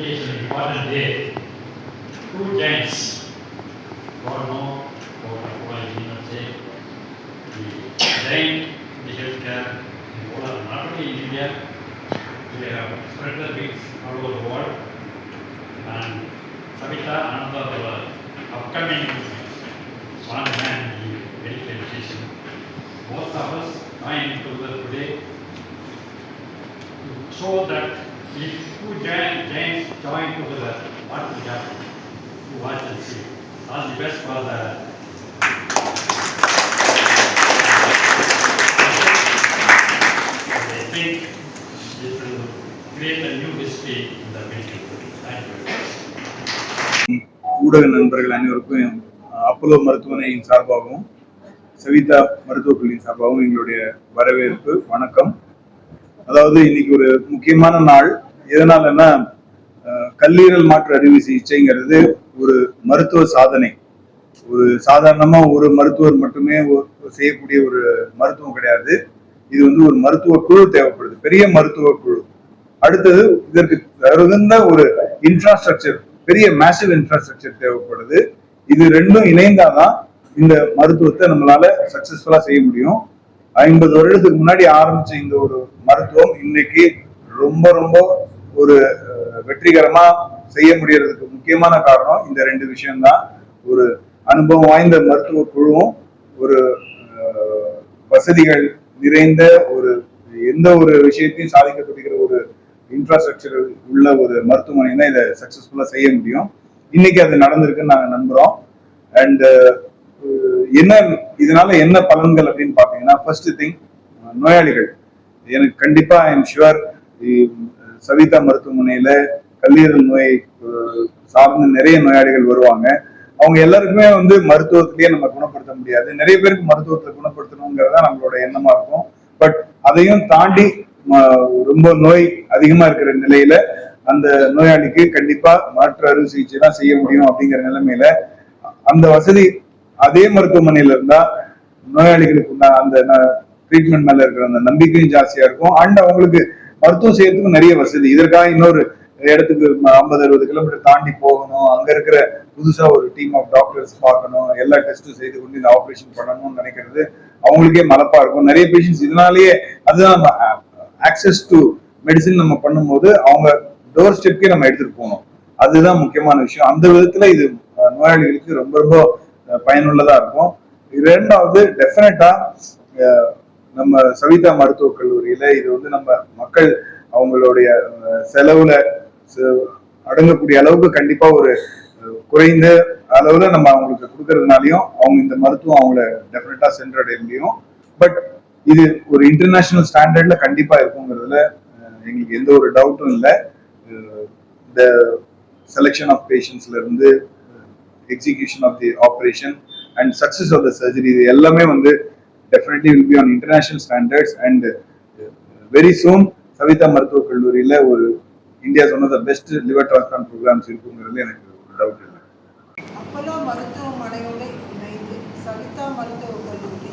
Today is an important day. Two giants, God knows what I mean to say. The giant in the healthcare in Poland, not only in India, they have spread their wings all over the world. And Savita, another upcoming one man in medical education. Both of us join together today to show that if two giants join together, what will happen? To watch and see. All the best for the I think it will create a new history in the medical field. Thank you very much. ஊடக நண்பர்கள் அனைவருக்கும் Apollo மருத்துவமனையின் சார்பாகவும் சவிதா மருத்துவக் கல்லூரியின் சார்பாகவும் எங்களுடைய வரவேற்பு வணக்கம். அதாவது இன்னைக்கு ஒரு முக்கியமான நாள். எதனாலன்னா கல்லீரல் மாற்று அறுவை சிகிச்சைங்கிறது ஒரு மருத்துவ சாதனை. ஒரு சாதாரணமா ஒரு மருத்துவர் மட்டுமே செய்யக்கூடிய ஒரு மருத்துவம் கிடையாது. இது வந்து ஒரு மருத்துவ குழு தேவைப்படுது, பெரிய மருத்துவ குழு. அடுத்தது இதற்கு தகுந்த ஒரு இன்ஃப்ராஸ்ட்ரக்சர், பெரிய மேசிவ் இன்ஃப்ராஸ்ட்ரக்சர் தேவைப்படுது. இது ரெண்டும் இணைந்தாதான் இந்த மருத்துவத்தை நம்மளால சக்சஸ்ஃபுல்லா செய்ய முடியும். 50 வருடத்துக்கு முன்னாடி ஆரம்பிச்ச இந்த ஒரு மருத்துவம் இன்னைக்கு ரொம்ப ரொம்ப ஒரு வெற்றிகரமா செய்ய முடியறதுக்கு முக்கியமான காரணம் இந்த ரெண்டு விஷயம்தான். ஒரு அனுபவம் வாய்ந்த மருத்துவ குழுவும் ஒரு வசதிகள் நிறைந்த ஒரு எந்த ஒரு விஷயத்தையும் சாதிக்க துடிக்கிற ஒரு இன்ஃப்ராஸ்ட்ரக்சர் உள்ள ஒரு மருத்துவமனை தான் இதை சக்சஸ்ஃபுல்லா செய்ய முடியும். இன்னைக்கு அது நடந்திருக்குன்னு நாங்க நம்புறோம். அண்ட் என்ன இதனால என்ன பலன்கள் அப்படின்னு பாத்தீங்கன்னா, ஃபர்ஸ்ட் திங், நோயாளிகள் எனக்கு கண்டிப்பா ஐம் ஷுவர் சவிதா மருத்துவமனையில கல்லீரல் நோயை சார்ந்து நிறைய நோயாளிகள் வருவாங்க. அவங்க எல்லாருக்குமே வந்து மருத்துவத்திலேயே நம்ம குணப்படுத்த முடியாது. நிறைய பேருக்கு மருத்துவத்தை குணப்படுத்தணுங்கிறதா நம்மளோட எண்ணமா இருக்கும். பட் அதையும் தாண்டி ரொம்ப நோய் அதிகமா இருக்கிற நிலையில அந்த நோயாளிக்கு கண்டிப்பா மாற்று அறுவை சிகிச்சை தான் செய்ய முடியும் அப்படிங்கிற நிலைமையில அந்த வசதி அதே மருத்துவமனையில இருந்தா நோயாளிகளுக்கு அந்த ட்ரீட்மெண்ட் மேல இருக்கிற அந்த நம்பிக்கையும் ஜாஸ்தியா இருக்கும். அண்ட் அவங்களுக்கு மருத்துவம் செய்யறதுக்கும் நிறைய வசதி. இதற்காக இன்னொரு இடத்துக்கு 50-60 கிலோமீட்டர் தாண்டி போகணும், அங்க இருக்கிற புதுசா ஒரு டீம் ஆஃப் டாக்டர்ஸ் பார்க்கணும், எல்லா டெஸ்ட்டும் செய்து கொண்டு இந்த ஆப்ரேஷன் பண்ணணும்னு நினைக்கிறது அவங்களுக்கே மலப்பா இருக்கும். நிறைய பேஷண்ட்ஸ் இதனாலேயே அதுதான் நம்ம ஆக்சஸ் டு மெடிசின் நம்ம பண்ணும்போது அவங்க டோர் ஸ்டெப்கே நம்ம எடுத்துட்டு போகணும். அதுதான் முக்கியமான விஷயம். அந்த விதத்துல இது நோயாளிகளுக்கு ரொம்ப ரொம்ப பயனுள்ளதா இருக்கும். இரண்டாவது, டெஃபினட்டா நம்ம சவிதா மருத்துவக் கல்லூரியில இது வந்து நம்ம மக்கள் அவங்களுடைய செலவுல அடங்கக்கூடிய அளவுக்கு கண்டிப்பா ஒரு குறைந்த அளவுல நம்ம அவங்களுக்கு கொடுக்கறதுனாலையும் அவங்க இந்த மருத்துவம் அவங்கள டெஃபினட்டா சென்றடைய முடியும். பட் இது ஒரு இன்டர்நேஷனல் ஸ்டாண்டர்ட்ல கண்டிப்பா இருக்குங்கிறதுல எங்களுக்கு எந்த ஒரு டவுட்டும் இல்லை. இந்த செலெக்ஷன் ஆஃப் பேஷண்ட்ஸ்ல இருந்து execution of the operation and success of the surgery, இது எல்லாமே வந்து definitely will be on international standards. and very soon Savitha மருத்துவக் கல்லூரியில ஒரு India one of the best liver transplant programs இருக்குங்கிறதுல எனக்கு ஒரு டவுட் இல்லை. அப்போலோ மருத்துவமனையோடு இணைந்து சவிதா மருத்துவக் கல்லூரி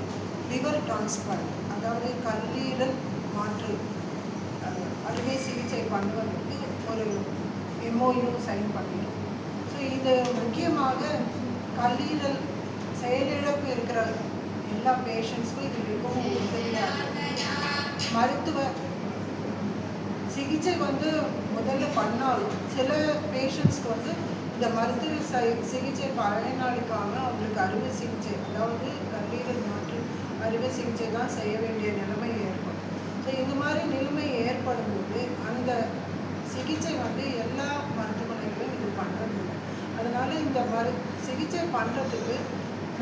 லிவர் டிரான்ஸ்பிளான்ட், அதாவது கல்லீரல் மாற்று அறுவை சிகிச்சை பண்ணுவதற்கு ஒரு MOU சைன் பண்ணிடும். ஸோ இது முக்கியமாக கல்லீரல் செயலிழப்பு இருக்கிற எல்லா பேஷண்ட்ஸ்க்கும் இது மிகவும் உதவியாக மருத்துவ சிகிச்சை வந்து முதல்ல பண்ணாலும் சில பேஷண்ட்ஸ்க்கு வந்து இந்த மருத்துவ சிகிச்சை பயனாளிக்காக அவங்களுக்கு அறுவை சிகிச்சை, அதாவது கல்லீரல் மாற்று அறுவை சிகிச்சை தான் செய்ய வேண்டிய நிலைமை ஏற்படும். ஸோ இது மாதிரி நிலைமை ஏற்படும் போது அந்த சிகிச்சை வந்து எல்லா மருத்துவமனைகளும் இது பண்ணுறதில்லை. அதனால இந்த சிகிச்சை பண்ணுறதுக்கு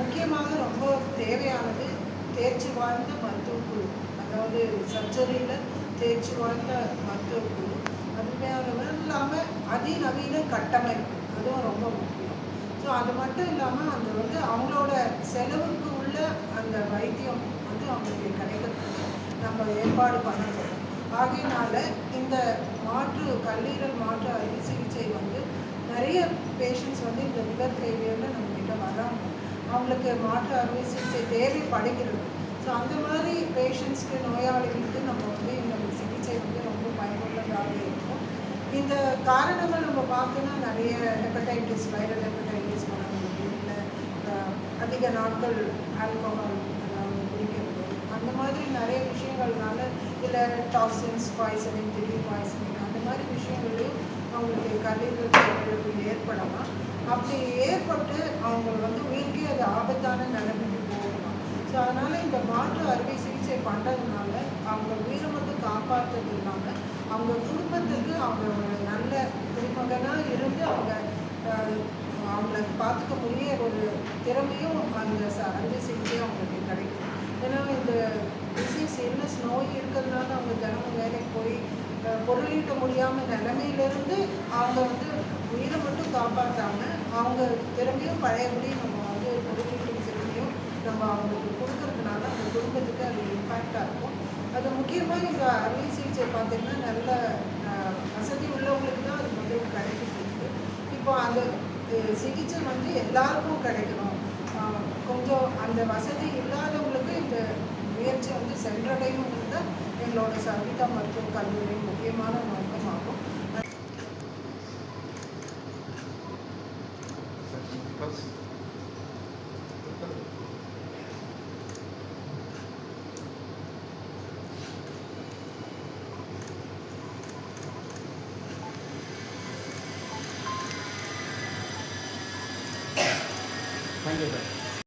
முக்கியமாக ரொம்ப தேவையானது தேர்ச்சி வாழ்ந்த மருத்துவக்குழு, அதாவது சர்ஜரியில் தேர்ச்சி வாழ்ந்த மருத்துவக்குழு. அது இல்லாமல் அதிநவீன கட்டமைப்பு, அதுவும் ரொம்ப முக்கியம். ஸோ அது மட்டும் இல்லாமல் அந்த வந்து அவங்களோட செலவுக்கு உள்ள அந்த வைத்தியம் வந்து அவங்களுக்கு கிடைக்கிறதுக்கு நம்ம ஏற்பாடு பண்ணணும். ஆகையினால இந்த கல்லீரல் மாற்று அறுவை சிகிச்சை வந்து நிறைய பேஷண்ட்ஸ் வந்து இந்த லிவர் ஃபெயிலியரில் நம்மகிட்ட வராங்க. அவங்களுக்கு மாற்று அறுவை சிகிச்சை தேவைப்படுகிறது. ஸோ அந்த மாதிரி பேஷண்ட்ஸ்க்கு, நோயாளிகளுக்கு நம்ம வந்து இந்த சிகிச்சை வந்து ரொம்ப பயனுள்ளதாக இருக்கும். இந்த காரணங்கள் நம்ம பார்த்தோன்னா நிறைய ஹெப்படைட்டிஸ், வைரல் ஹெப்படைட்டிஸ் வரவங்களுக்கு, இல்லை அதிக நாட்கள் ஆல்கோஹால் குடிக்கிறது, அந்த மாதிரி நிறைய விஷயங்கள்னால, இல்லை டாக்ஸின்ஸ் பாய்சனிங், திடீர் பாய்சனிங், அந்த மாதிரி விஷயங்களையும் அவங்களுக்கு கல்லீரல் இழப்பு ஏற்படலாம். அப்படி ஏற்பட்டு அவங்க வந்து உயிருக்கே அது ஆபத்தான நிலைமைக்கு போகலாம். ஸோ அதனால் இந்த மாற்று அறுவை சிகிச்சை பண்ணுறதுனால அவங்க உயிரை மட்டும் காப்பாற்றுறது இல்லாமல் அவங்க குடும்பத்துக்கு அவங்க ஒரு நல்ல குடிமகனாக இருந்து அவங்க அவங்கள பார்த்துக்க முடிய ஒரு திறமையும் அந்த அறுவை சிகிச்சையும் அவங்களுக்கு கிடைக்கும். ஏன்னா இந்த டிசீஸ் இல்னஸ் நோய் இருக்கிறதுனால அவங்க தினமும் வேலைக்கு போய் பொருளீட்ட முடியாமல் நிலைமையிலேருந்து அவங்க வந்து உயிரை மட்டும் காப்பாற்றாமல் அவங்க திறமையும் பழையபடி நம்ம வந்து பொருளீட்டும் திறமையும் நம்ம அவங்களுக்கு கொடுக்கறதுனால அந்த குடும்பத்துக்கு அது இம்பேக்டாக இருக்கும். அது முக்கியமாக இந்த அறுவை சிகிச்சை பார்த்திங்கன்னா நல்ல வசதி உள்ளவங்களுக்கு தான் அது வந்து கிடைக்கிட்டு. இப்போ அந்த சிகிச்சை வந்து எல்லாருக்கும் கிடைக்கணும். கொஞ்சம் அந்த வசதி இல்லாதவங்களுக்கு இந்த முயற்சி வந்து சென்றடையணுங்கிறது தான் எங்களோட சவிதா மருத்துவக் கல்லூரி முக்கியமான நோக்கமாகும். Thank you, sir.